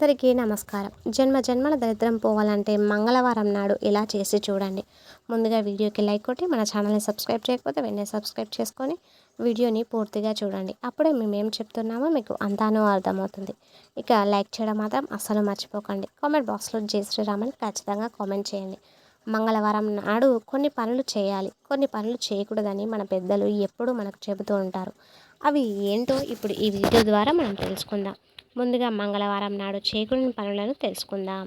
అందరికీ నమస్కారం. జన్మ జన్మల దరిద్రం పోవాలంటే మంగళవారం నాడు ఇలా చేసి చూడండి. ముందుగా వీడియోకి లైక్ కొట్టి మన ఛానల్ని సబ్స్క్రైబ్ చేయకపోతే వెంటనే సబ్స్క్రైబ్ చేసుకొని వీడియోని పూర్తిగా చూడండి. అప్పుడే మేమేం చెప్తున్నామో మీకు అంతానో అర్థమవుతుంది. ఇక లైక్ చేయడం మాత్రం అస్సలు మర్చిపోకండి. కామెంట్ బాక్స్లో జై శ్రీరామ్ అని ఖచ్చితంగా కామెంట్ చేయండి. మంగళవారం నాడు కొన్ని పనులు చేయాలి, కొన్ని పనులు చేయకూడదని మన పెద్దలు ఎప్పుడూ మనకు చెబుతూ ఉంటారు. అవి ఏంటో ఇప్పుడు ఈ వీడియో ద్వారా మనం తెలుసుకుందాం. ముందుగా మంగళవారం నాడు చేయకూడని పనులను తెలుసుకుందాం.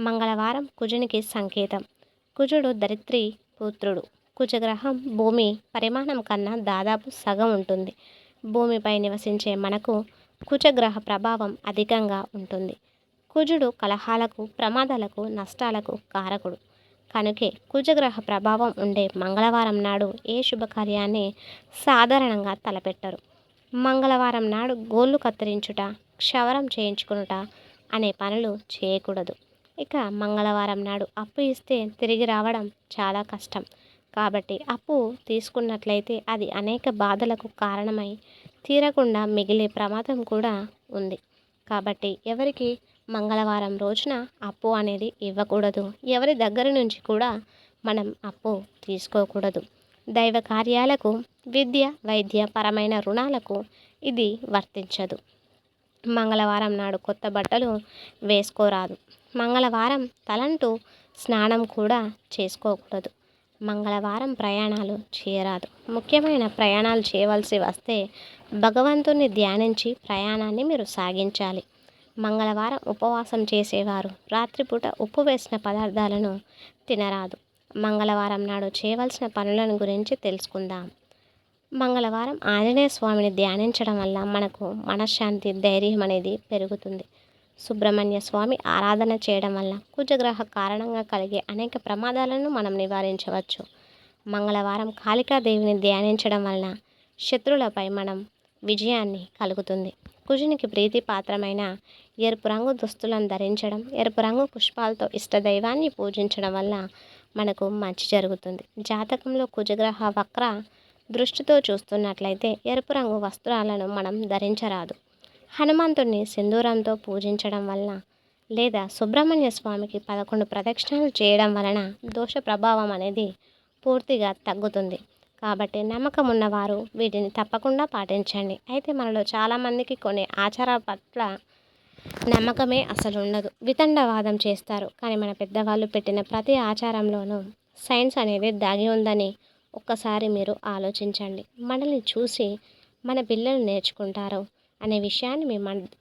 మంగళవారం కుజునికి సంకేతం. కుజుడు దరిత్రి పుత్రుడు. కుజగ్రహం భూమి పరిమాణం కన్నా దాదాపు సగం ఉంటుంది. భూమిపై నివసించే మనకు కుజగ్రహ ప్రభావం అధికంగా ఉంటుంది. కుజుడు కలహాలకు, ప్రమాదాలకు, నష్టాలకు కారకుడు. కనుకే కుజగ్రహ ప్రభావం ఉండే మంగళవారం నాడు ఏ శుభకార్యాన్ని సాధారణంగా తలపెట్టరు. మంగళవారం నాడు గోళ్ళు కత్తిరించుట, క్షవరం చేయించుకునుట అనే పనులు చేయకూడదు. ఇక మంగళవారం నాడు అప్పు ఇస్తే తిరిగి రావడం చాలా కష్టం. కాబట్టి అప్పు తీసుకున్నట్లయితే అది అనేక బాధలకు కారణమై తీరకుండా మిగిలే ప్రమాదం కూడా ఉంది. కాబట్టి ఎవరికి మంగళవారం రోజున అప్పు అనేది ఇవ్వకూడదు. ఎవరి దగ్గర నుంచి కూడా మనం అప్పు తీసుకోకూడదు. దైవ కార్యాలకు, విద్య, వైద్య పరమైన రుణాలకు ఇది వర్తించదు. మంగళవారం నాడు కొత్త బట్టలు వేసుకోరాదు. మంగళవారం తలంటూ స్నానం కూడా చేసుకోకూడదు. మంగళవారం ప్రయాణాలు చేయరాదు. ముఖ్యమైన ప్రయాణాలు చేయవలసి వస్తే భగవంతుని ధ్యానించి ప్రయాణాన్ని మీరు సాగించాలి. మంగళవారం ఉపవాసం చేసేవారు రాత్రిపూట ఉప్పు వేసిన పదార్థాలను తినరాదు. మంగళవారం నాడు చేయవలసిన పనులను గురించి తెలుసుకుందాం. మంగళవారం ఆంజనేయ స్వామిని ధ్యానించడం వల్ల మనకు మనశ్శాంతి, ధైర్యం అనేది పెరుగుతుంది. సుబ్రహ్మణ్య స్వామి ఆరాధన చేయడం వల్ల కుజగ్రహ కారణంగా కలిగే అనేక ప్రమాదాలను మనం నివారించవచ్చు. మంగళవారం కాళికాదేవిని ధ్యానించడం వలన శత్రువులపై మనం విజయాన్ని కలుగుతుంది. కుజునికి ప్రీతి పాత్రమైన ఎరుపు రంగు దుస్తులను ధరించడం, ఎరుపు రంగు పుష్పాలతో ఇష్టదైవాన్ని పూజించడం వల్ల మనకు మంచి జరుగుతుంది. జాతకంలో కుజగ్రహ వక్ర దృష్టితో చూస్తున్నట్లయితే ఎరుపు రంగు వస్త్రాలను మనం ధరించరాదు. హనుమంతుడిని సింధూరంతో పూజించడం వలన లేదా సుబ్రహ్మణ్య స్వామికి 11 ప్రదక్షిణలు చేయడం వలన దోష ప్రభావం అనేది పూర్తిగా తగ్గుతుంది. కాబట్టి నమ్మకం ఉన్నవారు వీటిని తప్పకుండా పాటించండి. అయితే మనలో చాలామందికి కొన్ని ఆచారాల పట్ల నమ్మకమే అసలు ఉండదు. వితండవాదం చేస్తారు. కానీ మన పెద్దవాళ్ళు పెట్టిన ప్రతి ఆచారంలోనూ సైన్స్ అనేది దాగి ఉందని ఒక్కసారి మీరు ఆలోచించండి. మనల్ని చూసి మన పిల్లలు నేర్చుకుంటారు అనే విషయాన్ని మీ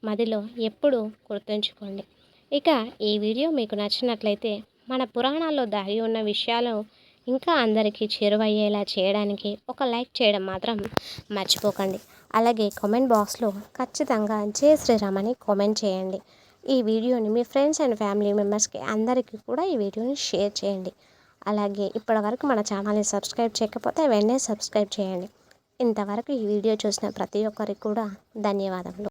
మదిలో ఎప్పుడూ గుర్తుంచుకోండి. ఇక ఈ వీడియో మీకు నచ్చినట్లయితే మన పురాణాల్లో దాగి ఉన్న విషయాలు ఇంకా అందరికీ చేరువయ్యేలా చేయడానికి ఒక లైక్ చేయడం మాత్రం మర్చిపోకండి. అలాగే కామెంట్ బాక్స్లో ఖచ్చితంగా జై శ్రీరామ్ అని కామెంట్ చేయండి. ఈ వీడియోని మీ ఫ్రెండ్స్ అండ్ ఫ్యామిలీ మెంబర్స్కి అందరికీ కూడా ఈ వీడియోని షేర్ చేయండి. అలాగే ఇప్పటివరకు మన ఛానల్ని సబ్స్క్రైబ్ చేయకపోతే వెంటనే సబ్స్క్రైబ్ చేయండి. ఇంతవరకు ఈ వీడియో చూసిన ప్రతి ఒక్కరికి కూడా ధన్యవాదములు.